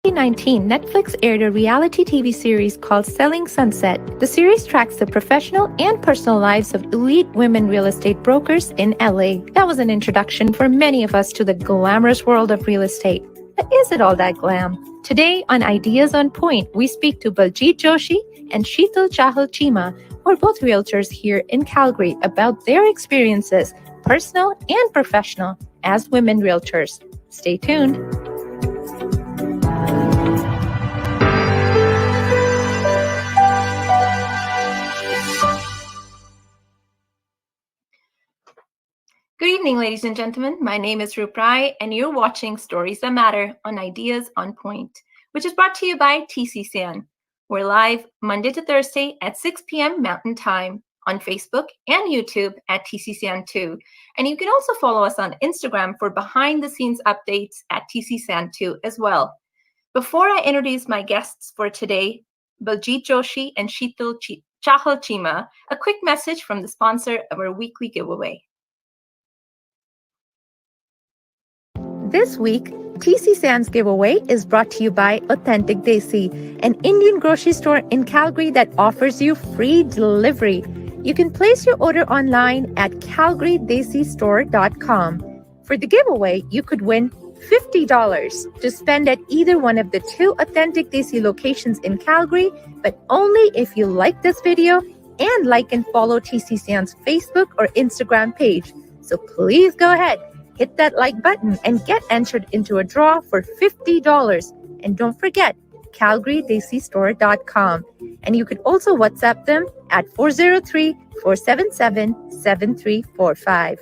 2019, Netflix aired a reality TV series called Selling Sunset. The series tracks the professional and personal lives of elite women real estate brokers in LA. That was an introduction for many of us to the glamorous world of real estate. But is it all that glam? Today on Ideas on Point, we speak to Baljit Joshi and Sheetal Chahal-Cheema, who are both realtors here in Calgary, about their experiences, personal and professional, as women realtors. Stay tuned. Good evening, ladies and gentlemen. My name is Roop Rai, and you're watching Stories That Matter on Ideas on Point, which is brought to you by TCSAN. We're live Monday to Thursday at 6 p.m. Mountain Time on Facebook and YouTube at TCSAN2. And you can also follow us on Instagram for behind-the-scenes updates at TCSAN2 as well. Before I introduce my guests for today, Baljit Joshi and Sheetal Chahal-Cheema, a quick message from the sponsor of our weekly giveaway. This week, TCSAN's giveaway is brought to you by Authentic Desi, an Indian grocery store in Calgary that offers you free delivery. You can place your order online at calgarydesistore.com. For the giveaway, you could win $50 to spend at either one of the 2 Authentic Desi locations in Calgary, but only if you like this video and like and follow TCSAN's Facebook or Instagram page. So please go ahead. Hit that like button and get entered into a draw for $50. And don't forget, calgarydesistore.com. And you could also WhatsApp them at 403-477-7345.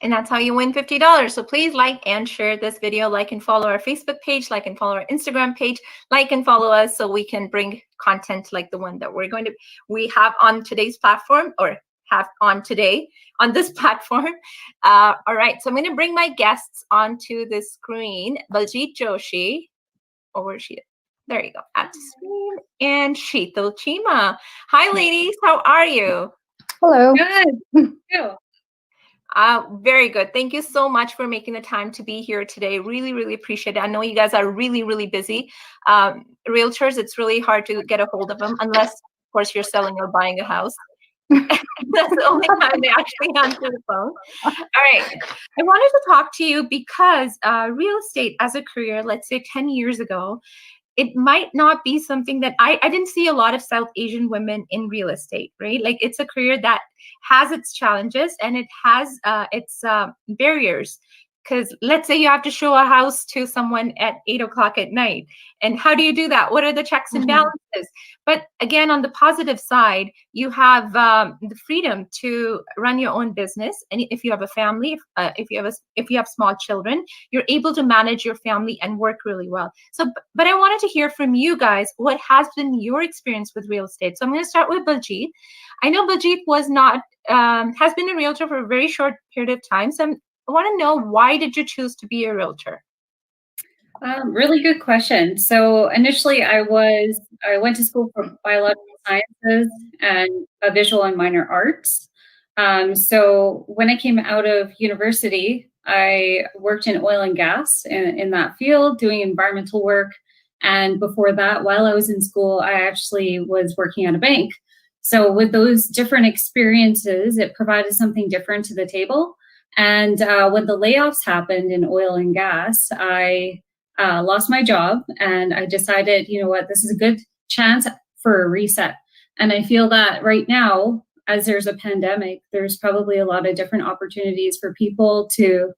And that's how you win $50. So please like and share this video, like and follow our Facebook page, like and follow our Instagram page, like and follow us so we can bring content like the one that we have on today's platform, or have on today on this platform. All right, so I'm going to bring my guests onto the screen. Baljit Joshi, where is she? There you go, at the screen. And Sheetal Cheema. Hi, ladies. How are you? Hello. Good. Thank you. Very good. Thank you so much for making the time to be here today. Really, really appreciate it. I know you guys are really, really busy. Realtors, it's really hard to get a hold of them unless, of course, you're selling or buying a house. That's the only time they actually answer the phone. All right. I wanted to talk to you because real estate as a career, let's say 10 years ago, it might not be something that I didn't see a lot of South Asian women in real estate, right? Like, it's a career that has its challenges and it has its barriers. Because let's say you have to show a house to someone at 8 o'clock at night. And how do you do that? What are the checks and balances? But again, on the positive side, you have the freedom to run your own business. And if you have a family, if you have small children, you're able to manage your family and work really well. So, but I wanted to hear from you guys, what has been your experience with real estate? So I'm going to start with Baljit. I know Baljit has been a realtor for a very short period of time. So I want to know, why did you choose to be a realtor? Really good question. So initially I went to school for biological sciences and a visual and minor arts. So when I came out of university, I worked in oil and gas in that field, doing environmental work. And before that, while I was in school, I actually was working at a bank. So with those different experiences, it provided something different to the table. And when the layoffs happened in oil and gas, I lost my job, and I decided, you know what, this is a good chance for a reset. And I feel that right now, as there's a pandemic, there's probably a lot of different opportunities for people to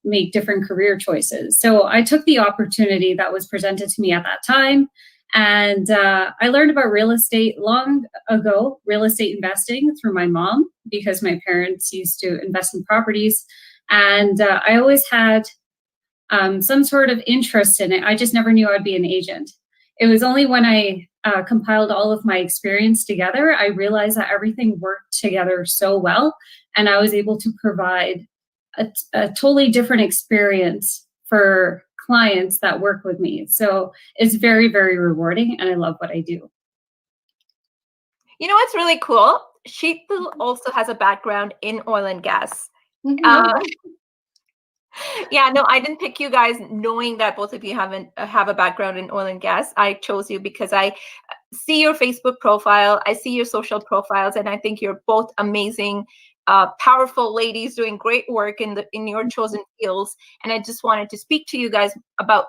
make different career choices. So I took the opportunity that was presented to me at that time. And I learned about real estate long ago, real estate investing, through my mom, because my parents used to invest in properties. And I always had some sort of interest in it. I just never knew I'd be an agent. It was only when I compiled all of my experience together, I realized that everything worked together so well. And I was able to provide a totally different experience for clients that work with me. So it's very, very rewarding, and I love what I do. You know what's really cool? Sheetal also has a background in oil and gas. Uh, yeah, no, I didn't pick you guys knowing that both of you have a background in oil and gas. I chose you because I see your Facebook profile, I see your social profiles, and I think you're both amazing, powerful ladies doing great work in your chosen fields. And I just wanted to speak to you guys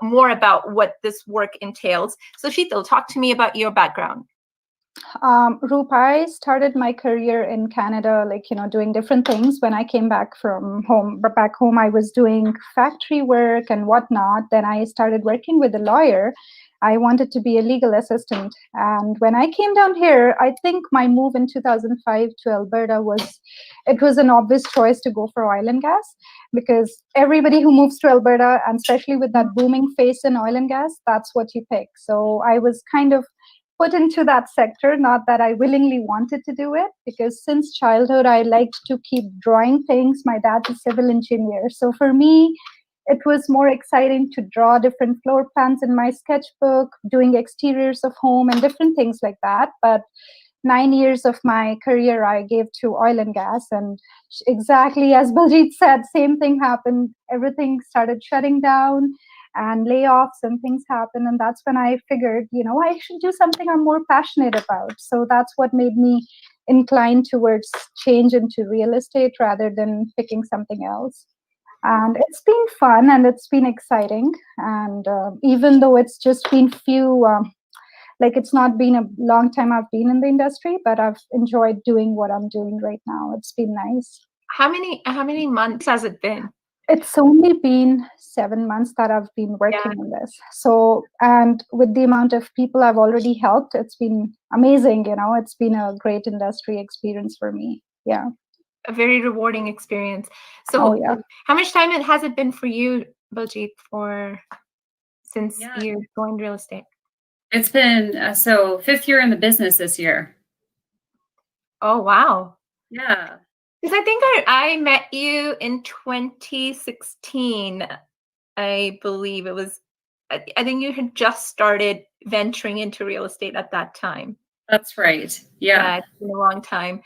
more about what this work entails. So Sheetal, talk to me about your background. Roop, I started my career in Canada, doing different things. When I came back from home, but back home, I was doing factory work and whatnot. Then I started working with a lawyer. I wanted to be a legal assistant. And when I came down here, I think my move in 2005 to Alberta was an obvious choice to go for oil and gas, because everybody who moves to Alberta, and especially with that booming phase in oil and gas, that's what you pick. So I was kind of put into that sector, not that I willingly wanted to do it, because since childhood, I liked to keep drawing things. My dad's a civil engineer. So for me, it was more exciting to draw different floor plans in my sketchbook, doing exteriors of home and different things like that. But 9 years of my career I gave to oil and gas, and exactly as Baljit said, same thing happened. Everything started shutting down and layoffs and things happen, and that's when I figured, I should do something I'm more passionate about. So that's what made me inclined towards change into real estate rather than picking something else. And it's been fun and it's been exciting, and even though it's just been it's not been a long time I've been in the industry, but I've enjoyed doing what I'm doing right now. It's been nice. How many months has it been? It's only been 7 months that I've been working on this. So, and with the amount of people I've already helped, it's been amazing. It's been a great industry experience for me. Yeah. A very rewarding experience. So how much time has it been for you, Baljit, since you joined real estate? It's been, so 5th year in the business this year. Oh, wow. Yeah. Because I think I met you in 2016, I believe it was. I think you had just started venturing into real estate at that time. That's right. Yeah. It's been a long time.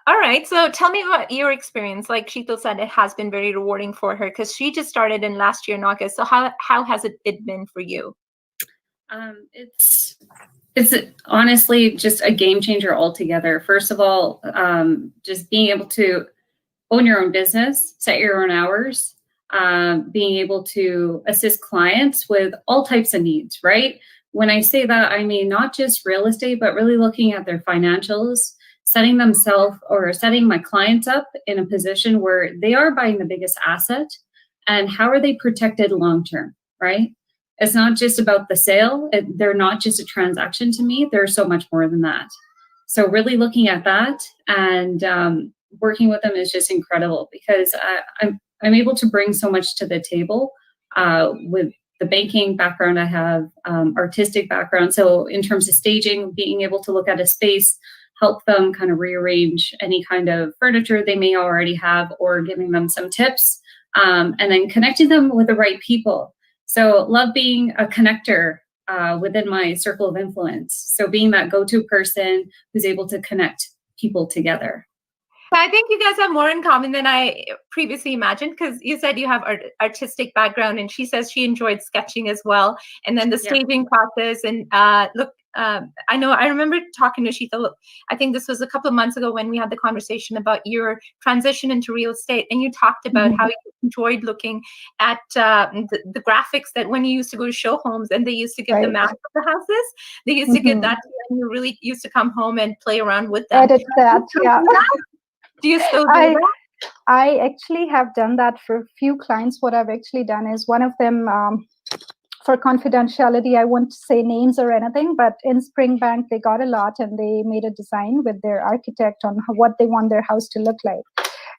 All right. So tell me about your experience. Like Sheetal said, it has been very rewarding for her because she just started in last year in August. So how has it been for you? It's honestly just a game changer altogether. First of all, just being able to own your own business, set your own hours, being able to assist clients with all types of needs, right? When I say that, I mean not just real estate, but really looking at their financials, setting my clients up in a position where they are buying the biggest asset, and how are they protected long-term, right? It's not just about the sale. They're not just a transaction to me. There's so much more than that. So really looking at that and working with them is just incredible, because I'm able to bring so much to the table with the banking background I have, artistic background. So in terms of staging, being able to look at a space, help them kind of rearrange any kind of furniture they may already have, or giving them some tips, and then connecting them with the right people. So love being a connector within my circle of influence. So being that go-to person who's able to connect people together. I think you guys have more in common than I previously imagined, because you said you have artistic background, and she says she enjoyed sketching as well. And then the staging process. And I remember talking to Sheetal, I think this was a couple of months ago when we had the conversation about your transition into real estate. And you talked about how you enjoyed looking at the graphics that when you used to go to show homes and they used to give the map of the houses, they used to give that to you, and you really used to come home and play around with them. Edit that, yeah. Do you still do that? I actually have done that for a few clients. What I've actually done is, one of them, for confidentiality, I won't say names or anything, but in Springbank, they got a lot and they made a design with their architect on what they want their house to look like.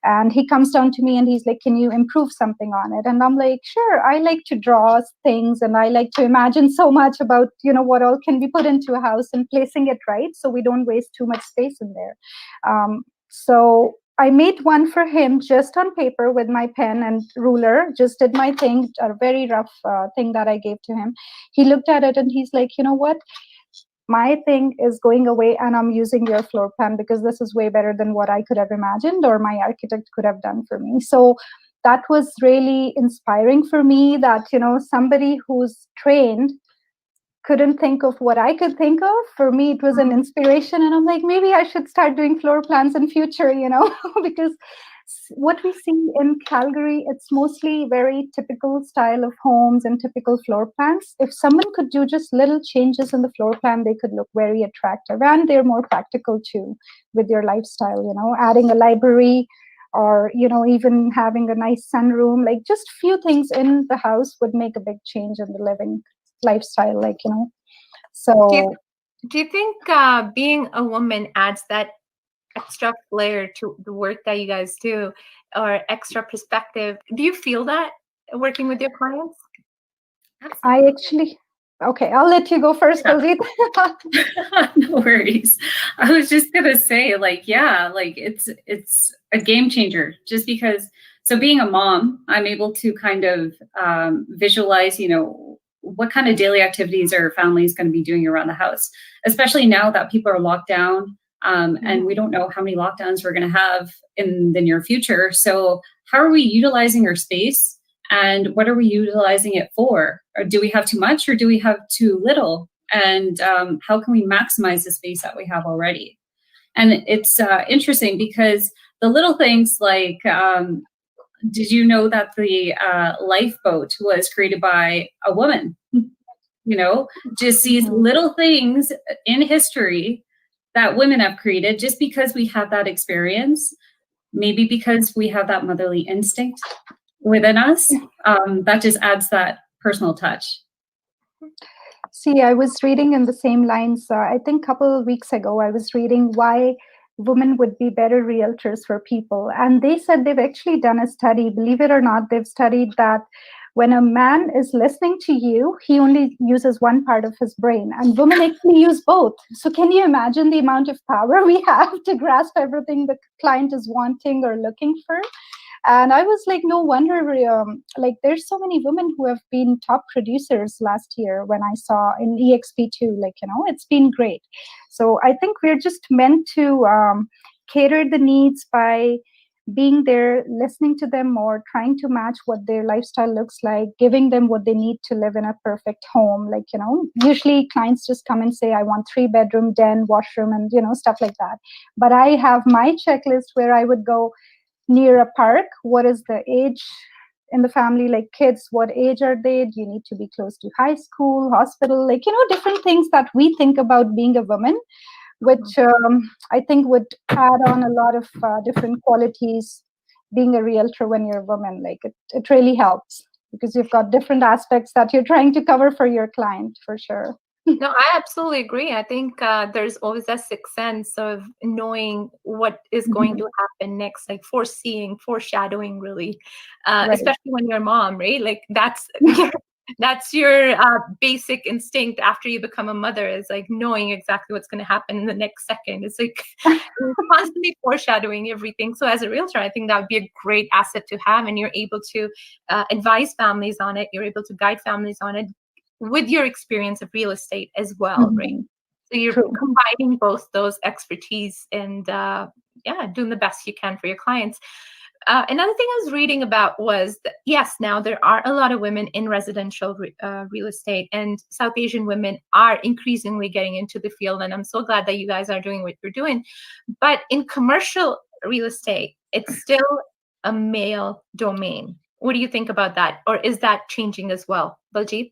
And he comes down to me and he's like, can you improve something on it? And I'm like, sure. I like to draw things and I like to imagine so much about, what all can be put into a house and placing it right, so we don't waste too much space in there. So I made one for him just on paper with my pen and ruler, just did my thing, a very rough thing that I gave to him. He looked at it and he's like, you know what? my thing is going away and I'm using your floor plan because this is way better than what I could have imagined or my architect could have done for me. So that was really inspiring for me, that, somebody who's trained couldn't think of what I could think of. For me, it was an inspiration. And I'm like, maybe I should start doing floor plans in future, because what we see in Calgary, it's mostly very typical style of homes and typical floor plans. If someone could do just little changes in the floor plan, they could look very attractive, and they're more practical too with your lifestyle, adding a library, or even having a nice sunroom, like just few things in the house would make a big change in the living lifestyle, so do you think being a woman adds that extra flair to the work that you guys do, or extra perspective? Do you feel that working with your clients? I actually, okay, I'll let you go first, Baljit. No worries. I was just gonna say, it's a game changer, just because. So being a mom, I'm able to kind of visualize, what kind of daily activities are families going to be doing around the house, especially now that people are locked down, and we don't know how many lockdowns we're going to have in the near future. So how are we utilizing our space, and what are we utilizing it for? Or do we have too much, or do we have too little? And how can we maximize the space that we have already? And it's interesting because the little things like, did you know that the lifeboat was created by a woman? Just these little things in history that women have created, just because we have that experience, maybe because we have that motherly instinct within us, that just adds that personal touch. See, I was reading in the same lines, I think a couple of weeks ago, I was reading why women would be better realtors for people. And they said they've actually done a study, believe it or not, they've studied that when a man is listening to you, he only uses one part of his brain, and women actually use both. So can you imagine the amount of power we have to grasp everything the client is wanting or looking for? And I was like, no wonder, there's so many women who have been top producers last year when I saw in EXP2, it's been great. So I think we're just meant to cater the needs by being there, listening to them more, trying to match what their lifestyle looks like, giving them what they need to live in a perfect home. Usually clients just come and say, I want 3-bedroom, den, washroom, and, stuff like that. But I have my checklist where I would go, near a park, what is the age in the family, like kids, what age are they? Do you need to be close to high school, hospital, different things that we think about being a woman, which I think would add on a lot of different qualities being a realtor when you're a woman. It really helps because you've got different aspects that you're trying to cover for your client, for sure. No, I absolutely agree. I think there's always that sixth sense of knowing what is going to happen next, like foreseeing, foreshadowing, really, Right. especially when you're a mom, right? That's your basic instinct after you become a mother, is like knowing exactly what's going to happen in the next second. It's like constantly foreshadowing everything. So as a realtor, I think that would be a great asset to have, and you're able to advise families on it. You're able to guide families on it, with your experience of real estate as well, right? So you're combining both those expertise and doing the best you can for your clients. Another thing I was reading about was that, yes, now there are a lot of women in residential real estate, and South Asian women are increasingly getting into the field. And I'm so glad that you guys are doing what you're doing. But in commercial real estate, it's still a male domain. What do you think about that? Or is that changing as well? Baljit?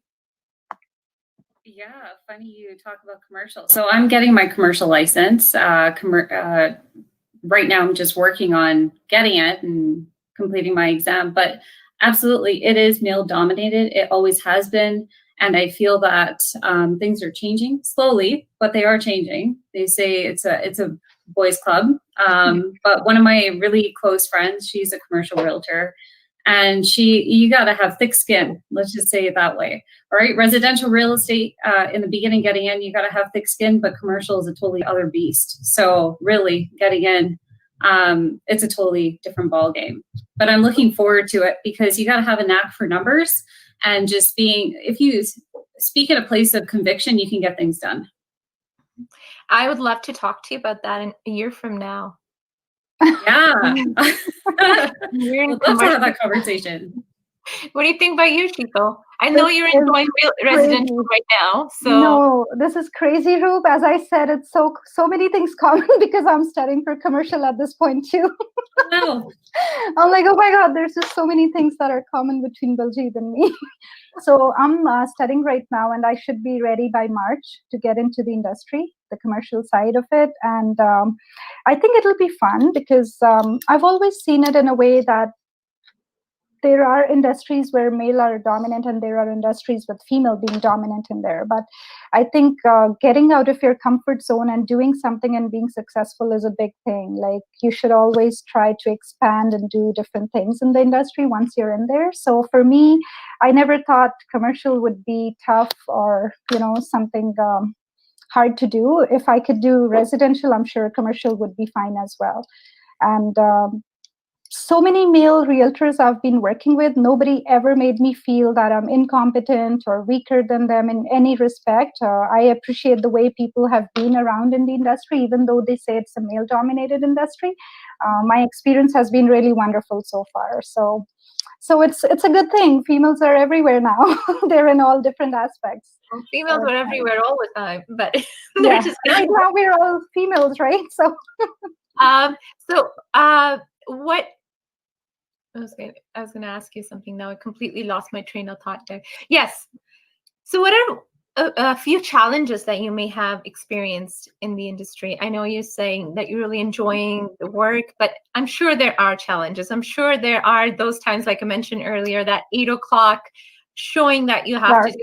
Yeah, funny you talk about commercial. So I'm getting my commercial license. Right now I'm just working on getting it and completing my exam. But absolutely, it is male dominated. It always has been. And I feel that things are changing slowly, but they are changing. They say it's a boys club. But one of my really close friends, she's a commercial realtor. And you got to have thick skin. Let's just say it that way. All right. Residential real estate, in the beginning, getting in, you got to have thick skin, but commercial is a totally other beast. So really getting in, it's a totally different ball game, but I'm looking forward to it because you got to have a knack for numbers, and just if you speak at a place of conviction, you can get things done. I would love to talk to you about that in a year from now. Yeah. You're in We'd love to have commercial. that conversation. What do you think about you, Sheetal? I know This you're is enjoying residential crazy. right now, so No, this is crazy, Roop. As I said, it's so many things common because I'm studying for commercial at this point too. Wow. I'm like, oh my God, there's just so many things that are common between Baljit and me. So I'm studying right now, and I should be ready by March to get into the industry, the commercial side of it. And I think it'll be fun because I've always seen it in a way that there are industries where male are dominant and there are industries with female being dominant in there. But I think getting out of your comfort zone and doing something and being successful is a big thing. Like you should always try to expand and do different things in the industry once you're in there. So for me, I never thought commercial would be tough or, something hard to do. If I could do residential, I'm sure commercial would be fine as well. And so many male realtors I've been working with, nobody ever made me feel that I'm incompetent or weaker than them in any respect. I appreciate the way people have been around in the industry, even though they say it's a male-dominated industry. My experience has been really wonderful so far. So it's a good thing. Females are everywhere now. They're in all different aspects. females are everywhere all the time, but Yeah, they're just right now we're all females, right? So what I was going to ask you something now. I completely lost my train of thought there. Yes. So what are a few challenges that you may have experienced in the industry? I know you're saying that you're really enjoying the work, but I'm sure there are challenges. I'm sure there are those times, like I mentioned earlier, that 8 o'clock showing that you have dark.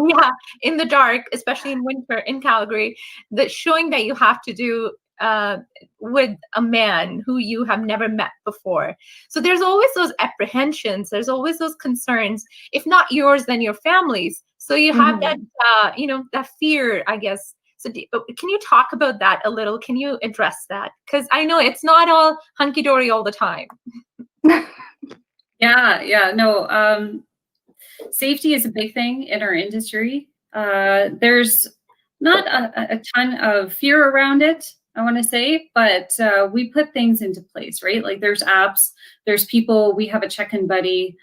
yeah, in the dark, especially in winter in Calgary, that showing that you have to do with a man who you have never met before. So there's always those apprehensions. There's always those concerns, if not yours, then your family's. So you have that, that fear, I guess. So can you talk about that a little? Can you address that? Because I know it's not all hunky-dory all the time. Yeah, no. Safety is a big thing in our industry. There's not a ton of fear around it, I want to say, but we put things into place, right? Like there's apps, there's people, we have a check-in buddy.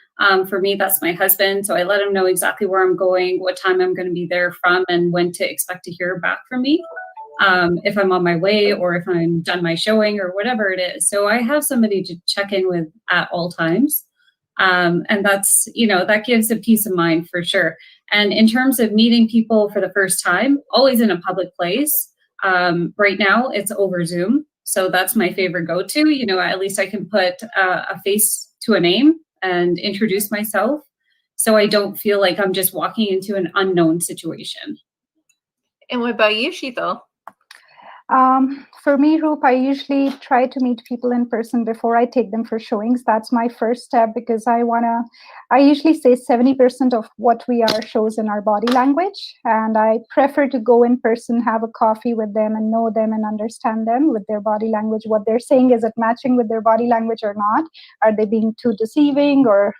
For me, that's my husband. So I let him know exactly where I'm going, what time I'm going to be there from, and when to expect to hear back from me. If I'm on my way or if I'm done my showing or whatever it is. So I have somebody to check in with at all times. And that's, that gives a peace of mind for sure. And in terms of meeting people for the first time, always in a public place. Right now it's over Zoom. So that's my favorite go-to, at least I can put a face to a name and introduce myself. So I don't feel like I'm just walking into an unknown situation. And what about you, Sheetal? For me, Roop, I usually try to meet people in person before I take them for showings. That's my first step because I usually say 70% of what we are shows in our body language. And I prefer to go in person, have a coffee with them and know them and understand them with their body language. What they're saying, is it matching with their body language or not? Are they being too deceiving or,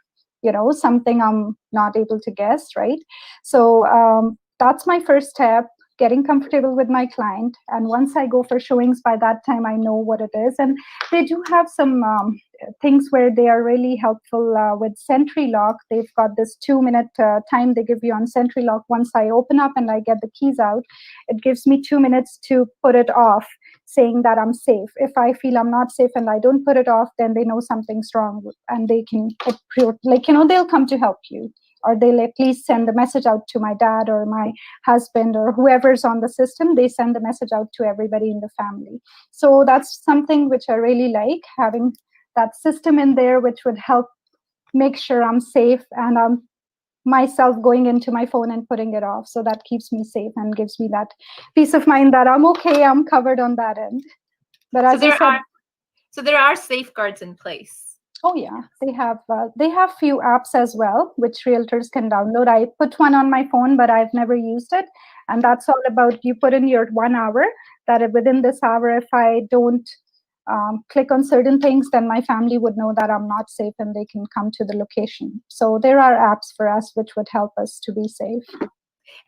something I'm not able to guess, right? So that's my first step. Getting comfortable with my client, and once I go for showings, by that time I know what it is. And they do have some things where they are really helpful with Sentry Lock. They've got this 2-minute time they give you on Sentry Lock. Once I open up and I get the keys out, it gives me 2 minutes to put it off, saying that I'm safe. If I feel I'm not safe and I don't put it off, then they know something's wrong, and they can, they'll come to help you. Or they'll at least send the message out to my dad or my husband or whoever's on the system. They send the message out to everybody in the family. So that's something which I really like, having that system in there, which would help make sure I'm safe and I'm myself going into my phone and putting it off. So that keeps me safe and gives me that peace of mind that I'm okay, I'm covered on that end. But as so there are safeguards in place. Oh yeah, they have few apps as well, which realtors can download. I put one on my phone, but I've never used it. And that's all about, you put in your 1 hour, that within this hour, if I don't click on certain things, then my family would know that I'm not safe and they can come to the location. So there are apps for us which would help us to be safe.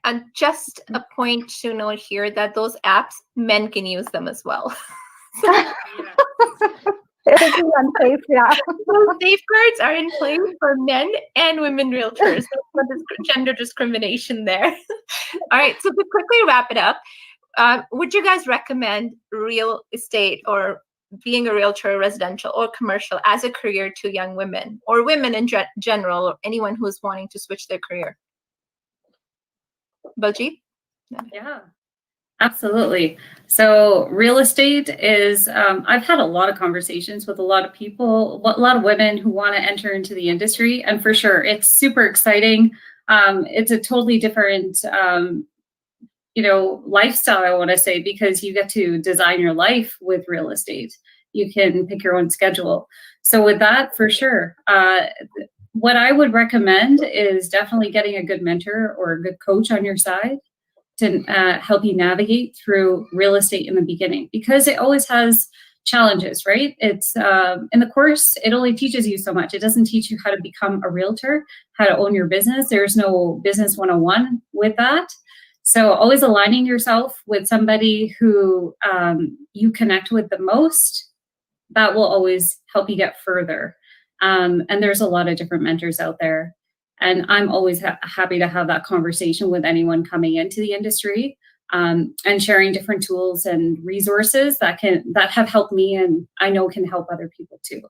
And just a point to note here that those apps, men can use them as well. It'll be unsafe, yeah. Those safeguards are in place for men and women realtors. There's no gender discrimination there. All right, so to quickly wrap it up, would you guys recommend real estate or being a realtor, residential or commercial, as a career to young women or women in general, or anyone who's wanting to switch their career? Baljit? Yeah, absolutely. So real estate is, I've had a lot of conversations with a lot of people, a lot of women who want to enter into the industry. And for sure, it's super exciting. It's a totally different, lifestyle, I want to say, because you get to design your life with real estate. You can pick your own schedule. So with that, for sure, what I would recommend is definitely getting a good mentor or a good coach on your side to help you navigate through real estate in the beginning, because it always has challenges, right? It's in the course, it only teaches you so much. It doesn't teach you how to become a realtor, how to own your business. There's no business 101 with that. So always aligning yourself with somebody who you connect with the most, that will always help you get further. And there's a lot of different mentors out there. And I'm always happy to have that conversation with anyone coming into the industry, and sharing different tools and resources that have helped me, and I know can help other people too.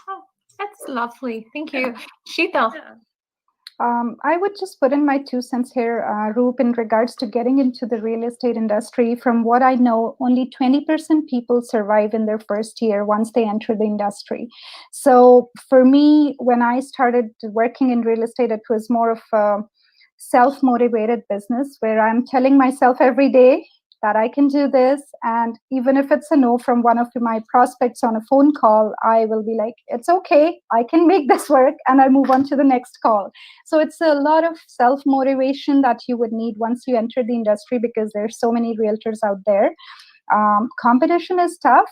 Oh, that's lovely. Thank you. Sheetal. Yeah. I would just put in my 2 cents here, Roop, in regards to getting into the real estate industry. From what I know, only 20% people survive in their first year once they enter the industry. So for me, when I started working in real estate, it was more of a self-motivated business where I'm telling myself every day that I can do this. And even if it's a no from one of my prospects on a phone call, I will be like, it's okay, I can make this work, and I'll move on to the next call. So it's a lot of self-motivation that you would need once you enter the industry, because there's so many realtors out there. Competition is tough,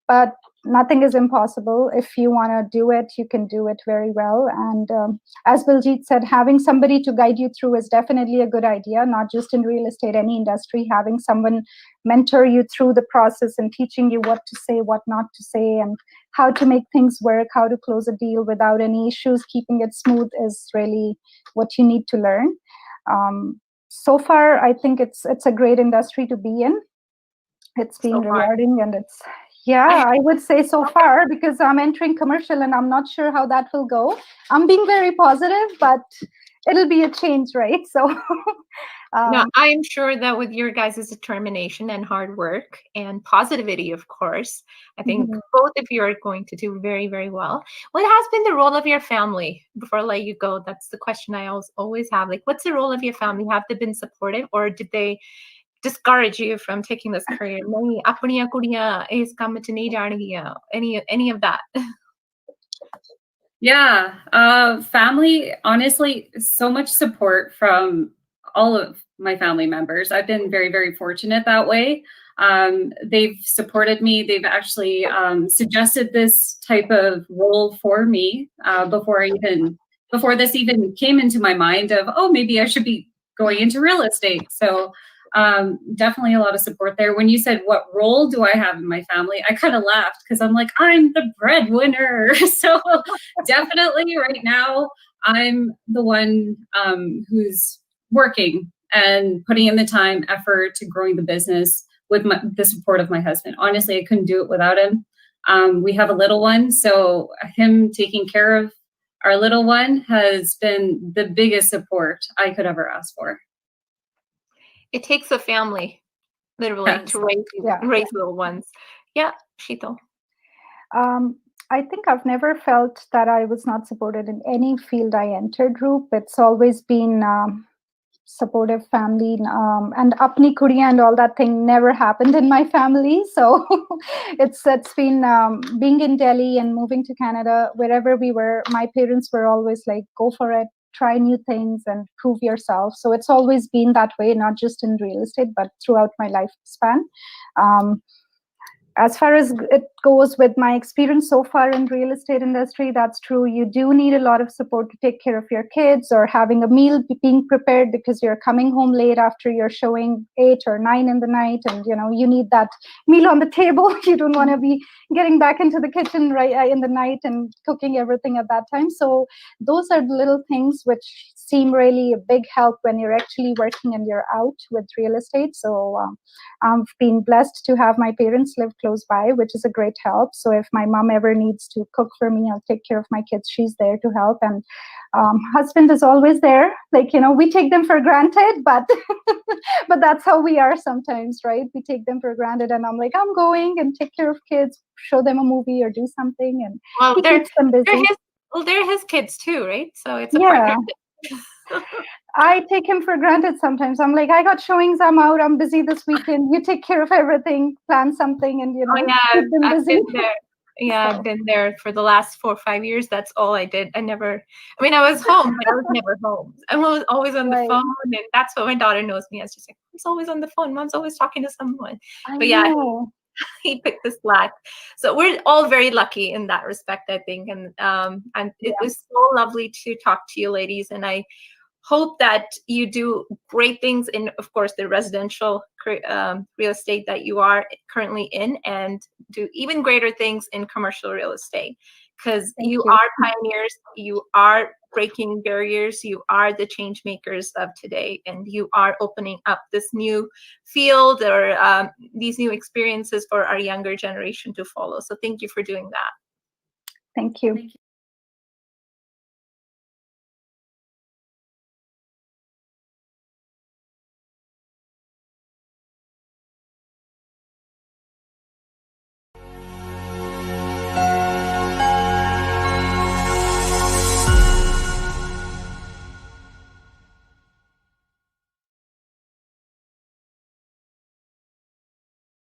but nothing is impossible. If you want to do it, you can do it very well. And as Baljit said, having somebody to guide you through is definitely a good idea, not just in real estate, any industry. Having someone mentor you through the process and teaching you what to say, what not to say, and how to make things work, how to close a deal without any issues, keeping it smooth, is really what you need to learn. So far, I think it's a great industry to be in. It's been rewarding, and it's, I would say so far, because I'm entering commercial and I'm not sure how that will go. I'm being very positive, but it'll be a change, right? So no, I'm sure that with your guys' determination and hard work and positivity, of course, I think both of you are going to do very, very well. What has been the role of your family? Before I let you go, that's the question I always have. Like, what's the role of your family? Have they been supportive, or did they discourage you from taking this career? Any of that? Yeah, family, honestly, so much support from all of my family members. I've been very, very fortunate that way. They've supported me. They've actually suggested this type of role for me before this even came into my mind of, oh, maybe I should be going into real estate. So definitely a lot of support there. When you said, what role do I have in my family? I kind of laughed, because I'm like, I'm the breadwinner. So definitely right now, I'm the one who's working and putting in the time, effort to growing the business with the support of my husband. Honestly, I couldn't do it without him. We have a little one, so him taking care of our little one has been the biggest support I could ever ask for. It takes a family, literally, to raise little ones. Yeah, Sheetal. I think I've never felt that I was not supported in any field I entered, Roop. It's always been supportive family, and apni kuriya and all that thing never happened in my family. So it's been being in Delhi and moving to Canada, wherever we were, my parents were always like, go for it, try new things and prove yourself. So it's always been that way, not just in real estate, but throughout my lifespan. as far as it goes with my experience so far in real estate industry, that's true. You do need a lot of support to take care of your kids, or having a meal being prepared because you're coming home late after you're showing 8 or 9 in the night, and you need that meal on the table. You don't want to be getting back into the kitchen right in the night and cooking everything at that time. So those are the little things which seem really a big help when you're actually working and you're out with real estate. So I've been blessed to have my parents live close by, which is a great help. So if my mom ever needs to cook for me, I'll take care of my kids. She's there to help. And husband is always there. We take them for granted, but but that's how we are sometimes, right? We take them for granted, and I'm like, I'm going and take care of kids, show them a movie or do something, and he keeps them busy. They're his kids too, right? So it's a Yeah. partnership. I take him for granted sometimes. I'm like, I got showings, I'm out, I'm busy this weekend. You take care of everything, plan something, and keep them busy. I've been there for the last 4 or 5 years. That's all I did. I was home, but I was never home. I was always on the phone, and that's what my daughter knows me as. She's like, Mom's always on the phone. Mom's always talking to someone. I know. He picked the slack. So we're all very lucky in that respect, I think. And it was so lovely to talk to you ladies. And I hope that you do great things in, of course, the residential real estate that you are currently in, and do even greater things in commercial real estate, because you are pioneers, you are breaking barriers, you are the change makers of today, and you are opening up this new field, or these new experiences for our younger generation to follow. So thank you for doing that. Thank you.